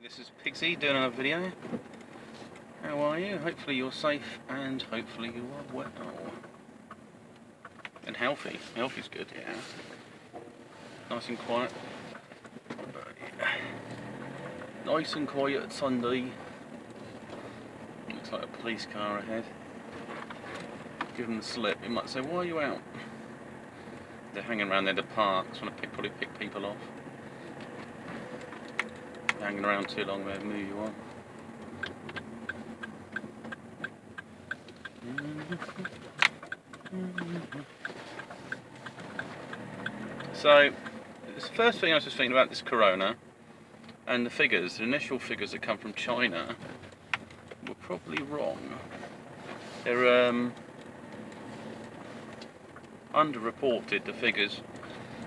This is Pigsy doing another video. How are you? Hopefully you're safe and hopefully you are well. And healthy. Healthy's good, yeah. Nice and quiet. Nice and quiet Sunday. Looks like a police car ahead. Give them the slip. You might say, why are you out? They're hanging around there to park. Just want to probably pick people off. Hanging around too long, they'll move you on. So, the first thing I was just thinking about this corona and the figures, the initial figures that come from China were probably wrong. They're underreported, the figures.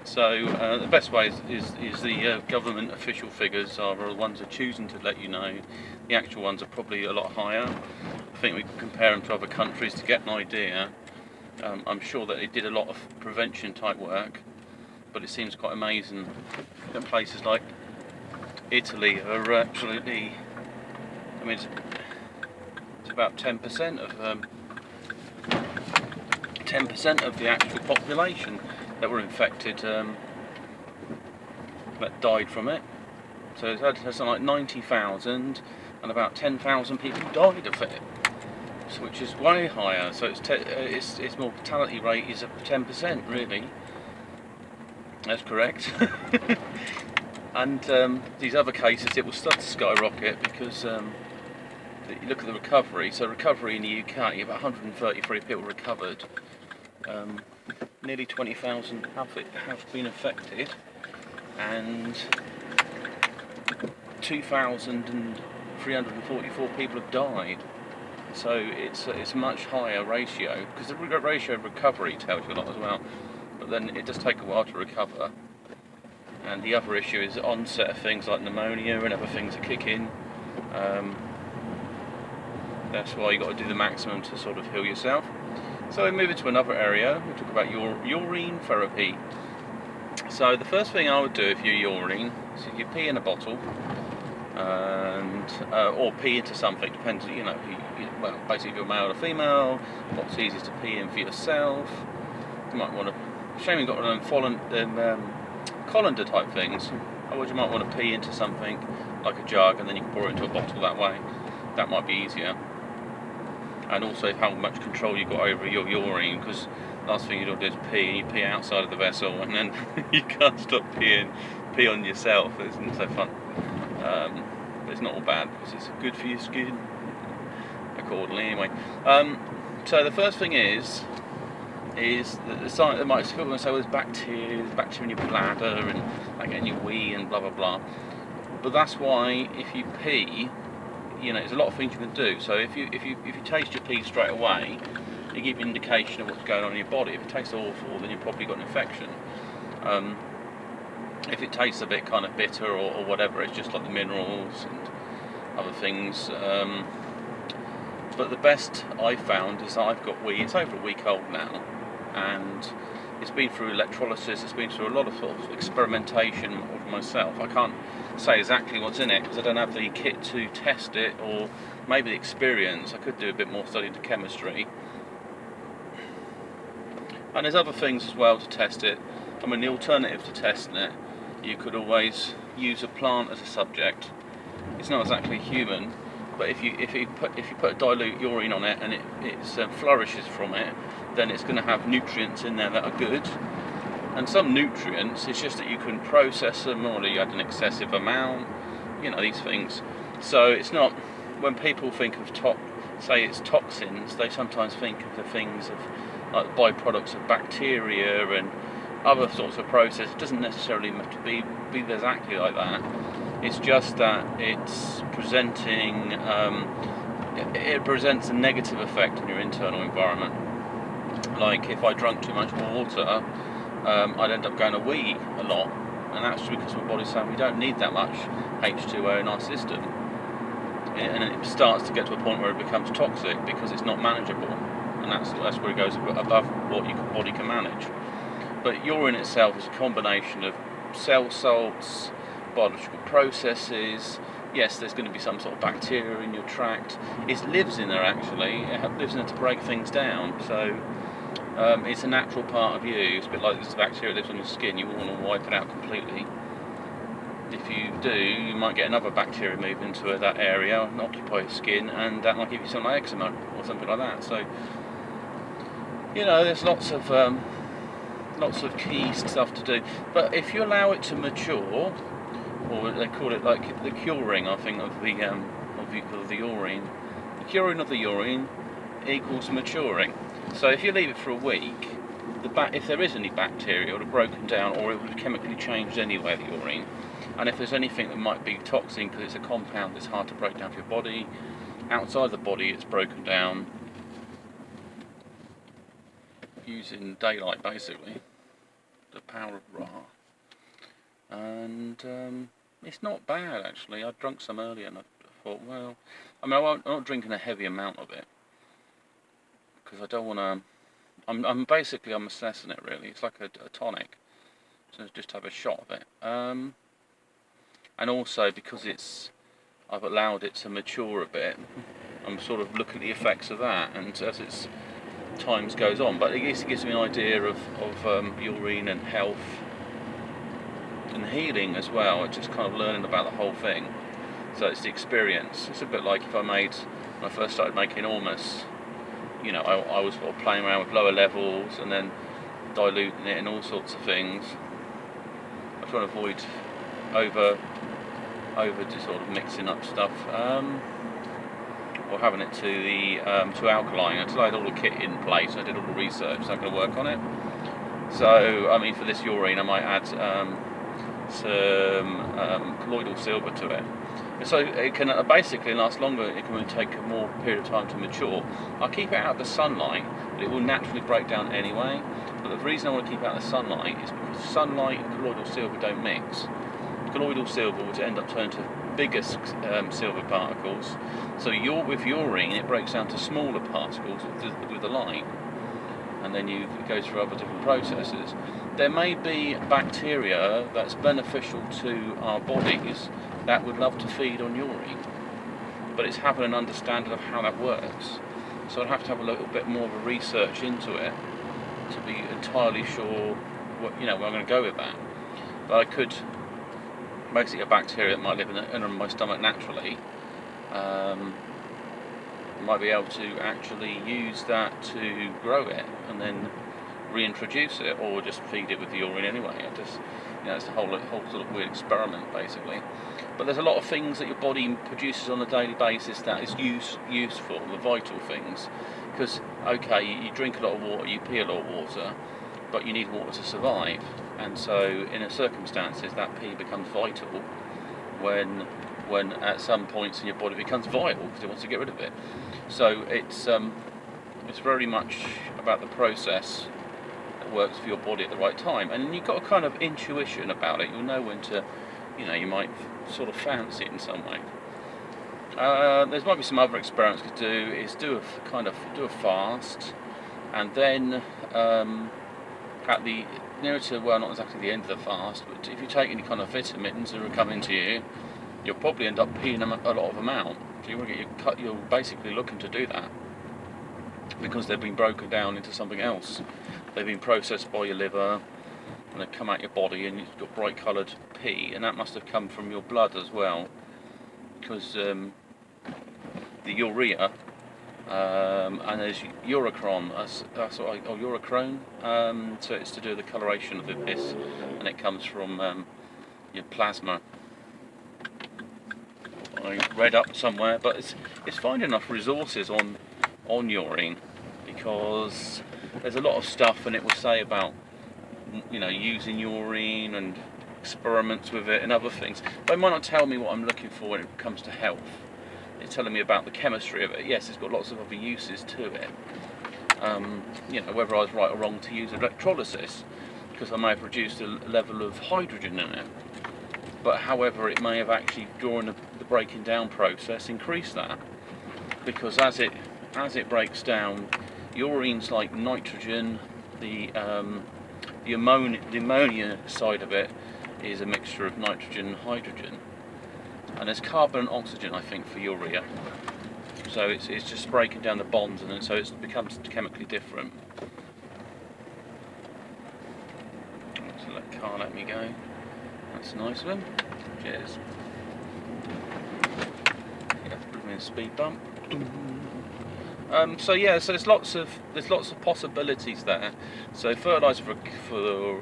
So the best way is the government official figures are the ones that are choosing to let you know. The actual ones are probably a lot higher. I think we can compare them to other countries to get an idea. I'm sure that they did a lot of prevention type work, but it seems quite amazing that places like Italy are absolutely, I mean it's about 10% of the actual population that were infected that died from it. So it's had something like 90,000 and about 10,000 people died of it, so, which is way higher. So its mortality rate is 10% really. That's correct. And these other cases, it will start to skyrocket because you look at the recovery. So recovery in the UK, about 133 people recovered. Nearly 20,000 have been affected, and 2,344 people have died. So it's a much higher ratio, because the ratio of recovery tells you a lot as well. But then it does take a while to recover. And the other issue is the onset of things like pneumonia and other things that kick in. That's why you've got to do the maximum to sort of heal yourself. So we move into another area. We'll talk about urine therapy. So the first thing I would do if you urine is you pee in a bottle, and or pee into something. Depends, well, basically if you're male or female, what's easiest to pee in for yourself. You might want to. Shame you've got one of them colander type things. Otherwise you might want to pee into something like a jug, and then you can pour it into a bottle that way. That might be easier. And also how much control you've got over your urine, because last thing you don't do is pee, and you pee outside of the vessel, and then you can't stop pee on yourself. It's not so fun. But it's not all bad, because it's good for your skin accordingly anyway. So the first thing is that the science, they might people say, well, there's bacteria in your bladder, and like in your wee and blah blah blah. But that's why if you pee, there's a lot of things you can do. So if you taste your pee straight away, it gives you an indication of what's going on in your body. If it tastes awful, then you've probably got an infection. If it tastes a bit kind of bitter or whatever, it's just like the minerals and other things. But the best I've found is that I've got wee. It's over a week old now, and it's been through electrolysis. It's been through a lot of sort of experimentation of myself. I can't say exactly what's in it because I don't have the kit to test it, or maybe the experience. I could do a bit more study into chemistry. And there's other things as well to test it. I mean, the alternative to testing it, you could always use a plant as a subject. It's not exactly human, but if you put a dilute urine on it and it flourishes from it, then it's going to have nutrients in there that are good. And some nutrients, it's just that you couldn't process them, or you had an excessive amount, these things. So it's not, when people think of say it's toxins, they sometimes think of the things of like byproducts of bacteria and other sorts of process. It doesn't necessarily have to be exactly like that. It's just that it's presenting, it presents a negative effect on your internal environment. Like if I drank too much water, I'd end up going to wee a lot, and that's because my body's saying we don't need that much H2O in our system, and it starts to get to a point where it becomes toxic because it's not manageable, and that's where it goes above what your body can manage. But urine itself is a combination of cell salts, biological processes, yes, there's going to be some sort of bacteria in your tract. It lives in there actually. It lives in there to break things down. So it's a natural part of you. It's a bit like this bacteria lives on your skin. You want to wipe it out completely. If you do, you might get another bacteria move into that area and occupy your skin, and that might give you something like eczema or something like that. So, you know, there's lots of key stuff to do. But if you allow it to mature, or they call it like the curing, I think, of the urine. The curing of the urine equals maturing. So if you leave it for a week, if there is any bacteria, it would have broken down, or it would have chemically changed anyway, the urine. And if there's anything that might be toxic, because it's a compound that's hard to break down for your body, outside the body it's broken down using daylight, basically, the power of Ra. And it's not bad actually. I drunk some earlier and I thought, well, I mean, I'm not drinking a heavy amount of it because I don't want to. I'm basically assessing it really. It's like a tonic, so just have a shot of it. And also because I've allowed it to mature a bit, I'm sort of looking at the effects of that, and as its times goes on. But it gives me an idea of urine and health and healing as well. It's just kind of learning about the whole thing. So it's the experience. It's a bit like when I first started making ormus. You know, I was sort of playing around with lower levels and then diluting it and all sorts of things. I'm trying to avoid over just sort of mixing up stuff, or having it too alkaline. Until I had all the kit in place, I did all the research, so I'm going to work on it. So, I mean, for this urine, I might add some colloidal silver to it. So it can basically last longer. It can take a more period of time to mature. I'll keep it out of the sunlight, but it will naturally break down anyway. But the reason I want to keep it out of the sunlight is because sunlight and colloidal silver don't mix. Colloidal silver would end up turning to bigger silver particles. So with urine, it breaks down to smaller particles with the light, and then it goes through other different processes. There may be bacteria that's beneficial to our bodies that would love to feed on urine, but it's having an understanding of how that works. So I'd have to have a little bit more of a research into it to be entirely sure where I'm going to go with that. But I could basically a bacteria that might live in my stomach naturally. Might be able to actually use that to grow it and then reintroduce it, or just feed it with the urine anyway. It's a whole sort of weird experiment basically. But there's a lot of things that your body produces on a daily basis that is useful, the vital things. Because okay, you drink a lot of water, you pee a lot of water, but you need water to survive. And so in circumstances that pee becomes vital when at some points in your body it becomes vital because it wants to get rid of it. So it's very much about the process that works for your body at the right time, and you've got a kind of intuition about it. You'll know when to, you might sort of fancy it in some way. There might be some other experiments you could do. Is do a fast, and then at the nearer to, well, not exactly the end of the fast, but if you take any kind of vitamins that are coming to you, you'll probably end up peeing a lot of them out. So you want to get you're basically looking to do that because they've been broken down into something else. They've been processed by your liver and they come out your body, and you've got bright coloured pee, and that must have come from your blood as well, because the urea and there's urochrome, urochrome, so it's to do with the coloration of the piss, and it comes from your plasma. I read up somewhere, but it's finding enough resources on urine, because there's a lot of stuff, and it will say about using urine and experiments with it and other things, but it might not tell me what I'm looking for when it comes to health. It's telling me about the chemistry of it. Yes, it's got lots of other uses to it. Whether I was right or wrong to use electrolysis, because I may have reduced the level of hydrogen in it. But however, it may have actually, during the breaking down process, increased that, because as it breaks down, urine's like nitrogen. The ammonia side of it is a mixture of nitrogen and hydrogen. and there's carbon and oxygen, I think, for urea. So it's just breaking down the bonds, and then so it becomes chemically different. So that car let me go. That's nice of him. Cheers. Yeah, put me in a speed bump. So yeah, so there's lots of possibilities there. So fertiliser for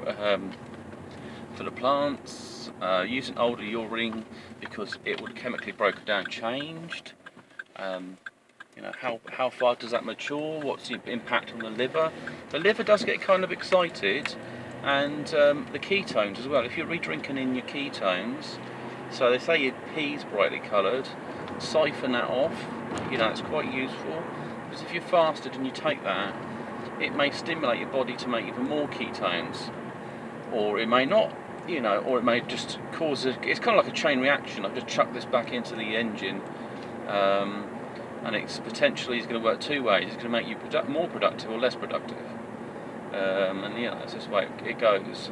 the plants, using older urine because it would chemically broken down, changed. You know, how far does that mature? What's the impact on the liver? The liver does get kind of excited, and the ketones as well. If you're re-drinking in your ketones, so they say your pea's brightly coloured, siphon that off. You know, it's quite useful because if you're fasted and you take that, it may stimulate your body to make even more ketones, or it may not. You know, or it may just cause it's kind of like a chain reaction. I've just chucked this back into the engine, and it's potentially going to work two ways. It's going to make you more productive or less productive, and yeah, that's just the way it goes.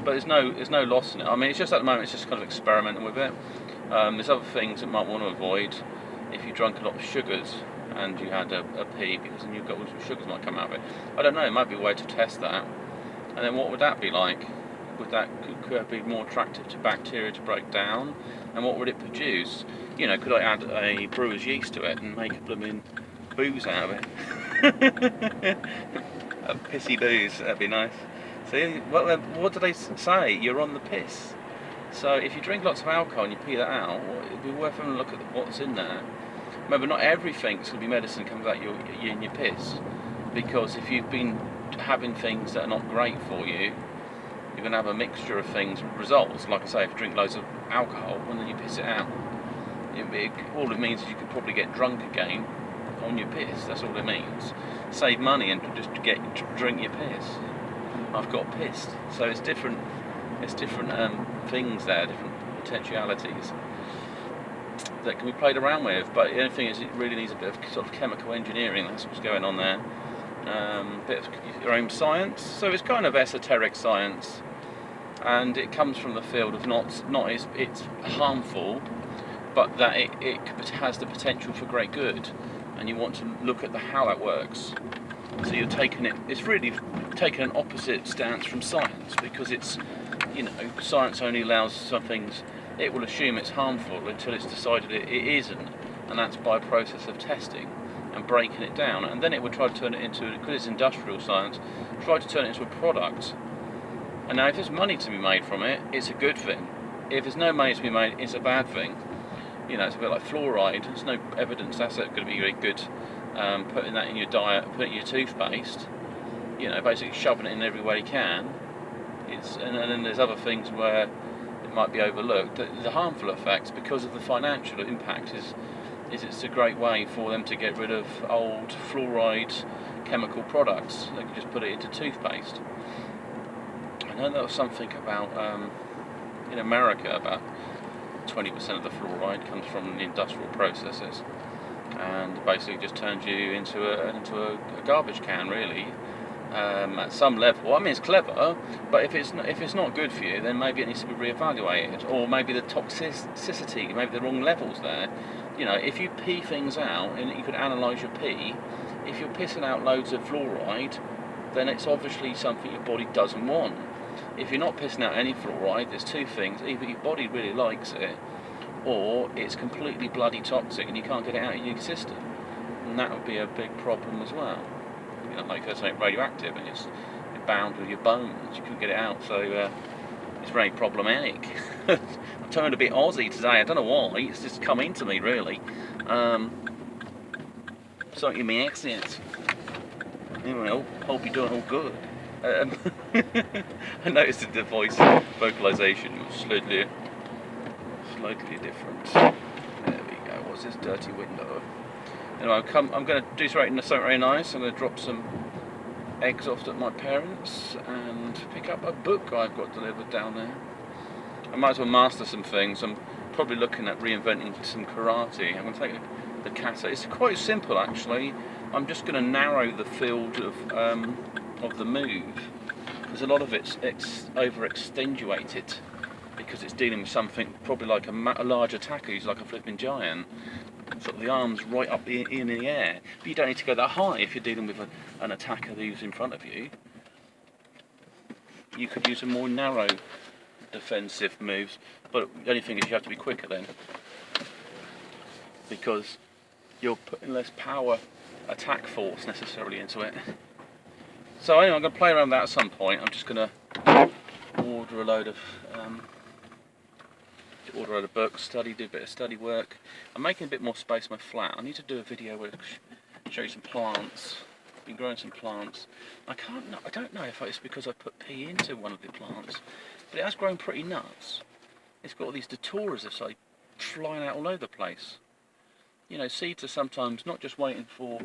But there's no loss in it. I mean, it's just at the moment it's just kind of experimenting with it. There's other things that you might want to avoid if you drank a lot of sugars and you had a pee, because then you've got sugars might come out of it. I don't know. It might be a way to test that. And then what would that be like? Could it be more attractive to bacteria to break down? And what would it produce? You know, could I add a brewer's yeast to it and make a blooming booze out of it? A pissy booze, that'd be nice. See, what do they say? You're on the piss. So if you drink lots of alcohol and you pee that out, it'd be worth having a look at what's in there. Remember, not everything's going to be medicine comes out in your piss, because if you've been having things that are not great for you, you're going to have a mixture of things results. Like I say, if you drink loads of alcohol and then you piss it out, all it means is you could probably get drunk again on your piss. That's all it means. Save money and just drink your piss. I've got pissed. So it's different things there, different potentialities that can be played around with. But the only thing is, it really needs a bit of sort of chemical engineering. That's what's going on there. Bit of your own science. So it's kind of esoteric science, and it comes from the field of it's harmful, but that it has the potential for great good, and you want to look at how that works. So you're taking it's really taking an opposite stance from science, because it's, you know, science only allows some things, it will assume it's harmful until it's decided it isn't, and that's by a process of testing and breaking it down, and then it would try to turn it into, because it's industrial science, try to turn it into a product. And now if there's money to be made from it, it's a good thing. If there's no money to be made, it's a bad thing. You know, it's a bit like fluoride. There's no evidence that's going to be very good. Putting that in your diet, putting it in your toothpaste, you know, basically shoving it in every way you can. And then there's other things where it might be overlooked. The harmful effects, because of the financial impact, is it's a great way for them to get rid of old fluoride chemical products. They can just put it into toothpaste. I know there was something about in America, about 20% of the fluoride comes from the industrial processes, and basically just turns you into a garbage can, really. At some level, I mean, it's clever, but if it's not good for you, then maybe it needs to be reevaluated, or maybe the toxicity, maybe the wrong levels there. You know, if you pee things out, and you could analyse your pee, if you're pissing out loads of fluoride, then it's obviously something your body doesn't want. If you're not pissing out any fluoride, there's two things: either your body really likes it, or it's completely bloody toxic and you can't get it out of your system, and that would be a big problem as well. You know, like if something radioactive and it's bound with your bones, you couldn't get it out, so it's very problematic. I'm turned a bit Aussie today, I don't know why, it's just come into me, really. Something in my accent. Anyway, hope you're doing all good. I noticed that the voice vocalization was slightly different. There we go. What's this dirty window? Anyway, I'm going to do something very nice. I'm going to drop some eggs off at my parents and pick up a book I've got delivered down there. I might as well master some things. I'm probably looking at reinventing some karate. I'm going to take the kata. It's quite simple, actually. I'm just going to narrow the field of the move, because a lot of it's over-extenuated. because it's dealing with something probably like a large attacker who's like a flipping giant. Sort of the arms right up in the air. But you don't need to go that high if you're dealing with an attacker who's in front of you. You could use a more narrow defensive moves, but the only thing is you have to be quicker then, because you're putting less power attack force necessarily into it. So anyway, I'm going to play around with that at some point. I'm just going to order a load of books, do a bit of study work. I'm making a bit more space in my flat. I need to do a video where I show you some plants. I've been growing some plants. I don't know if it's because I put pea into one of the plants, but it has grown pretty nuts. It's got all these daturas of like flying out all over the place. You know, seeds are sometimes not just waiting for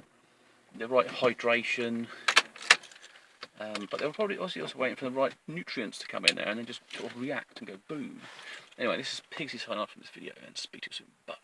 the right hydration, but they're probably also waiting for the right nutrients to come in there and then just sort of react and go boom. Anyway, this is Pigsy signing off from this video, and speak to you soon. Bye.